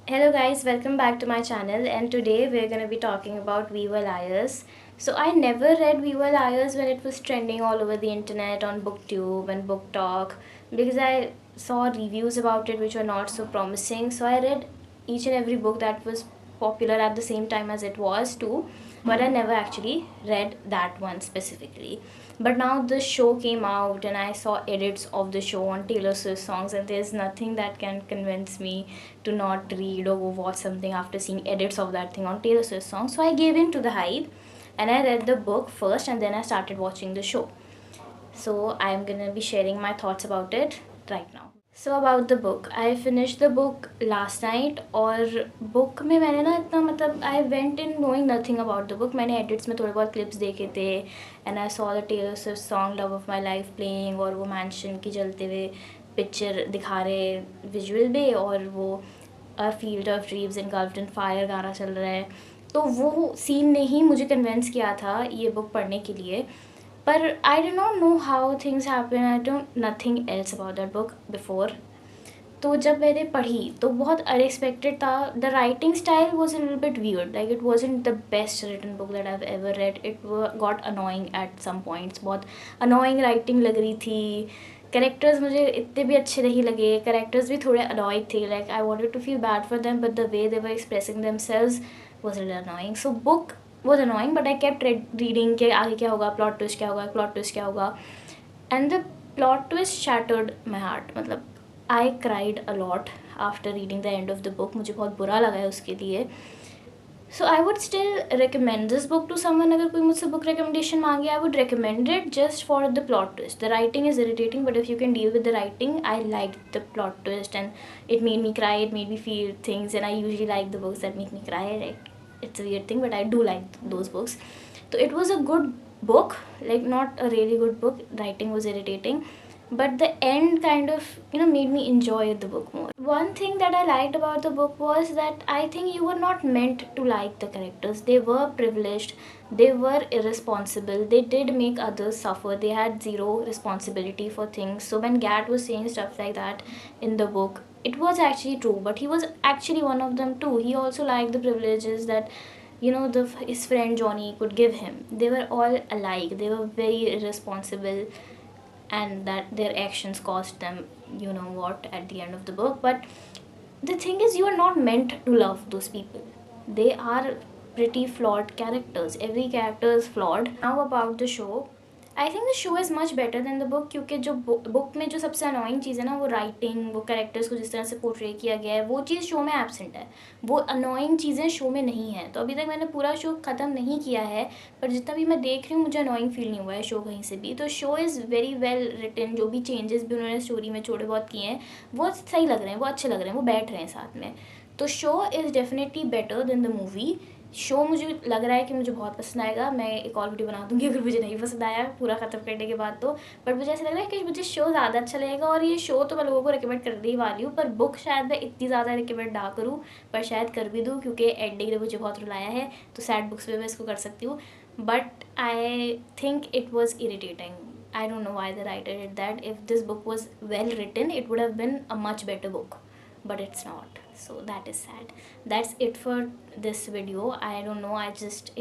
Hello guys, welcome back to my channel, and today we're going to be talking about We Were Liars. So I never read We Were Liars when it was trending all over the internet on BookTube and BookTok because I saw reviews about it which were not so promising. So I read each and every book that was popular at the same time as it was too, but I never actually read that one specifically. But now the show came out and I saw edits of the show on Taylor Swift songs, and there's nothing that can convince me to not read or go watch something after seeing edits of that thing on Taylor Swift songs. So I gave in to the hype and I read the book first and then I started watching the show. So I'm gonna be sharing my thoughts about it right now. So about the book, I finished the book last night और book में मैंने ना इतना मतलब I went in knowing nothing about the book. मैंने edits में थोड़े बहुत clips देखे थे and I saw the Taylor Swift song Love of My Life playing और वो mansion की जलते हुए पिक्चर दिखा रहे विजुअल में और वो A Field of Dreams Engulfed in Fire गाना चल रहा है, तो वो सीन ने ही मुझे कन्विंस किया था ये बुक पढ़ने के लिए. पर I do not know how things happen, I don't nothing else about that book before. तो जब मैंने पढ़ी तो बहुत अनएक्सपेक्टेड था. The writing style was a little bit weird, like it wasn't the best written book that I ever read. It got annoying at some points. बहुत annoying writing लग रही थी. करेक्टर्स मुझे इतने भी अच्छे नहीं लगे. करेक्टर्स भी थोड़े अनॉइंग थे. Like I wanted to feel bad for them but the way they were expressing themselves was little annoying. So book was annoying, but I kept reading कि आगे क्या होगा, plot twist क्या होगा, plot twist क्या होगा. And the plot twist shattered my heart. मतलब I cried a lot after reading the end of the book. मुझे बहुत बुरा लगा है उसके लिए. So I would still recommend this book to someone. अगर कोई मुझसे book recommendation मांगे, I would recommend it just for the plot twist. The writing is irritating, but if you can deal with the writing, I liked the plot twist and it made me cry, it made me feel things, and I usually like the books that make me cry. Like, it's a weird thing, but I do like those books. So it was a good book, like not a really good book. Writing was irritating, but the end kind of made me enjoy the book more. One thing that I liked about the book was that I think you were not meant to like the characters. They were privileged, they were irresponsible, they did make others suffer, they had zero responsibility for things. So when Gat was saying stuff like that in the book, it was actually true, but he was actually one of them too. He also liked the privileges that his friend Johnny could give him. They were all alike, they were very irresponsible, and that their actions cost them what at the end of the book. But the thing is, you are not meant to love those people. They are pretty flawed characters. Every character is flawed. Now about the show, I think the show is much better than the book, क्योंकि जो book में जो सबसे annoying चीज़ है ना, वो writing, वो characters को जिस तरह से पोर्ट्रे किया गया है, वो चीज़ शो में एब्सेंट है. वो अनोइंग चीज़ें शो में नहीं है. तो अभी तक मैंने पूरा शो ख़त्म नहीं किया है, पर जितना भी मैं देख रही हूँ मुझे अनोइंग फील नहीं हुआ है शो कहीं से भी. तो show is very well written. जो भी चेंजेस भी उन्होंने स्टोरी में थोड़े बहुत किए हैं वो सही लग रहे हैं, वो अच्छे लग रहे हैं, वो बैठ रहे हैं साथ में. तो show is definitely better than the movie. Show मुझे लग रहा है कि मुझे बहुत पसंद आएगा. मैं एक और वीडियो बना दूंगी अगर मुझे नहीं पसंद आया पूरा ख़त्म करने के बाद तो. बट मुझे ऐसा लग रहा है कि मुझे शो ज़्यादा अच्छा लगेगा, और ये शो तो मैं लोगों को रिकमेंड करने ही वाली हूँ, पर बुक शायद मैं इतनी ज़्यादा रिकमेंड ना करूँ, पर शायद कर भी दूँ क्योंकि एंडिंग ने मुझे बहुत रुलाया है. तो सैड बुक्स में मैं इसको कर सकती हूँ, but I think it was irritating. I don't know why the writer did that. If this book was well written, it would have been a much better book, but it's not. So that is sad. That's it for this video. I don't know,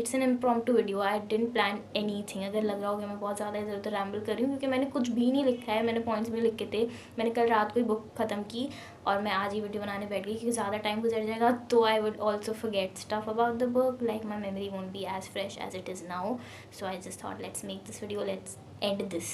it's an impromptu video. I didn't plan anything. अगर लग रहा हो कि मैं बहुत ज़्यादा इधर उधर रैम्बल कर रही हूँ, क्योंकि मैंने कुछ भी नहीं लिखा है. मैंने पॉइंट्स भी लिखे थे. मैंने कल रात को ही बुक ख़त्म की और मैं आज ही वीडियो बनाने बैठ गई क्योंकि ज़्यादा टाइम गुजर जाएगा तो I would also forget stuff about the book. Like my memory won't be as fresh as it is now. So I just thought let's make this video, let's end this.